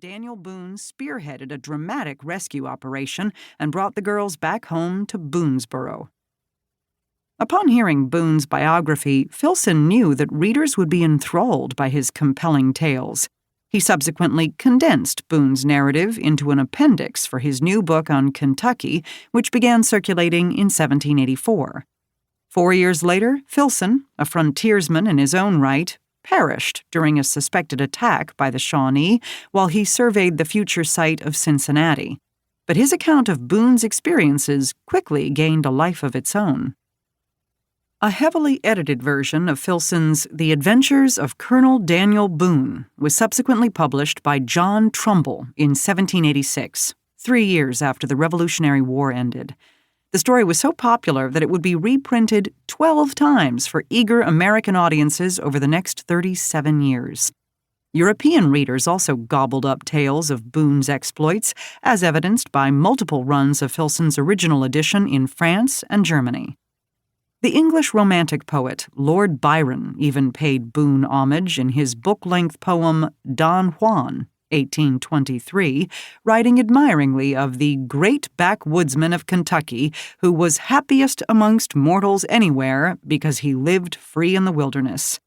Daniel Boone spearheaded a dramatic rescue operation and brought the girls back home to Boonesboro. Upon hearing Boone's biography, Filson knew that readers would be enthralled by his compelling tales. He subsequently condensed Boone's narrative into an appendix for his new book on Kentucky, which began circulating in 1784. 4 years later, Filson, a frontiersman in his own right, perished during a suspected attack by the Shawnee while he surveyed the future site of Cincinnati. But his account of Boone's experiences quickly gained a life of its own. A heavily edited version of Filson's The Adventures of Colonel Daniel Boone was subsequently published by John Trumbull in 1786, 3 years after the Revolutionary War ended. The story was so popular that it would be reprinted 12 times for eager American audiences over the next 37 years. European readers also gobbled up tales of Boone's exploits, as evidenced by multiple runs of Filson's original edition in France and Germany. The English Romantic poet Lord Byron even paid Boone homage in his book-length poem Don Juan, 1823, writing admiringly of the great backwoodsman of Kentucky who was happiest amongst mortals anywhere because he lived free in the wilderness.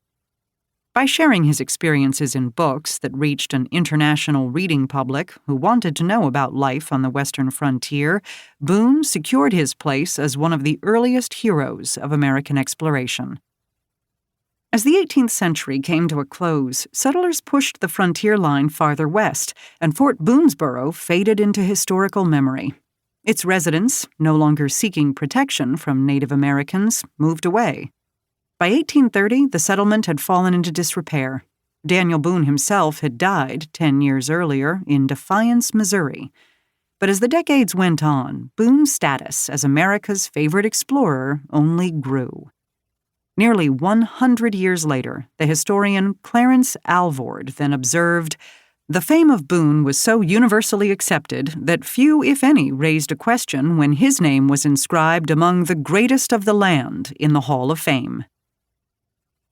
By sharing his experiences in books that reached an international reading public who wanted to know about life on the western frontier, Boone secured his place as one of the earliest heroes of American exploration. As the 18th century came to a close, settlers pushed the frontier line farther west, and Fort Boonesboro faded into historical memory. Its residents, no longer seeking protection from Native Americans, moved away. By 1830, the settlement had fallen into disrepair. Daniel Boone himself had died 10 years earlier in Defiance, Missouri. But as the decades went on, Boone's status as America's favorite explorer only grew. Nearly 100 years later, the historian Clarence Alvord then observed, "The fame of Boone was so universally accepted that few, if any, raised a question when his name was inscribed among the greatest of the land in the Hall of Fame."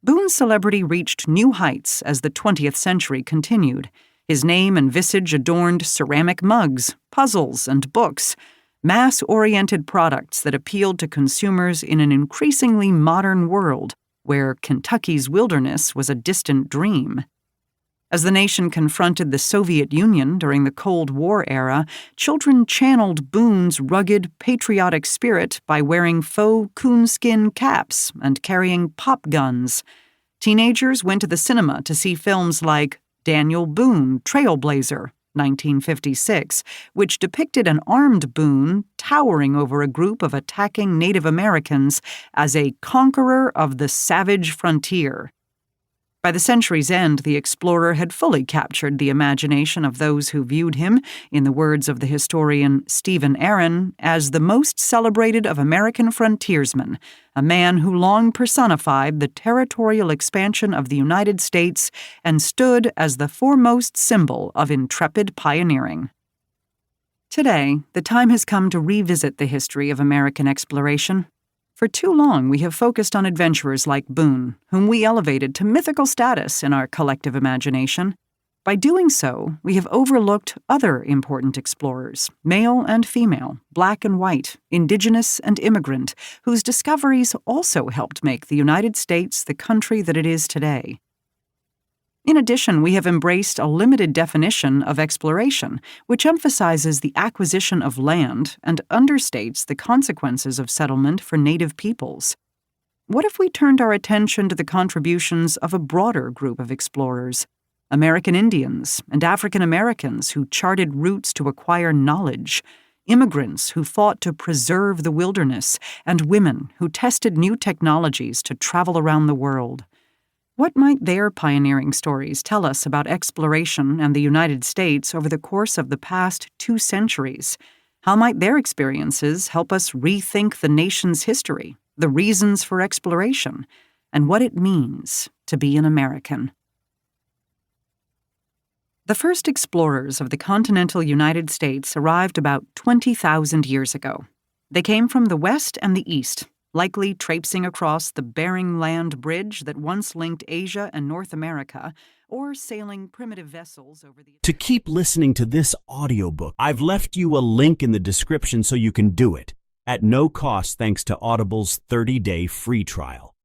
Boone's celebrity reached new heights as the 20th century continued. His name and visage adorned ceramic mugs, puzzles, and books, mass-oriented products that appealed to consumers in an increasingly modern world where Kentucky's wilderness was a distant dream. As the nation confronted the Soviet Union during the Cold War era, children channeled Boone's rugged, patriotic spirit by wearing faux coonskin caps and carrying pop guns. Teenagers went to the cinema to see films like Daniel Boone, Trailblazer, 1956, which depicted an armed Boone towering over a group of attacking Native Americans as a conqueror of the savage frontier. By the century's end, the explorer had fully captured the imagination of those who viewed him, in the words of the historian Stephen Aaron, as the most celebrated of American frontiersmen, a man who long personified the territorial expansion of the United States and stood as the foremost symbol of intrepid pioneering. Today, the time has come to revisit the history of American exploration. For too long, we have focused on adventurers like Boone, whom we elevated to mythical status in our collective imagination. By doing so, we have overlooked other important explorers, male and female, black and white, indigenous and immigrant, whose discoveries also helped make the United States the country that it is today. In addition, we have embraced a limited definition of exploration, which emphasizes the acquisition of land and understates the consequences of settlement for native peoples. What if we turned our attention to the contributions of a broader group of explorers, American Indians and African Americans who charted routes to acquire knowledge, immigrants who fought to preserve the wilderness, and women who tested new technologies to travel around the world? What might their pioneering stories tell us about exploration and the United States over the course of the past 2 centuries? How might their experiences help us rethink the nation's history, the reasons for exploration, and what it means to be an American? The first explorers of the continental United States arrived about 20,000 years ago. They came from the west and the east, likely traipsing across the Bering Land Bridge that once linked Asia and North America, or sailing primitive vessels over the... To keep listening to this audiobook, I've left you a link in the description so you can do it, at no cost thanks to Audible's 30-day free trial.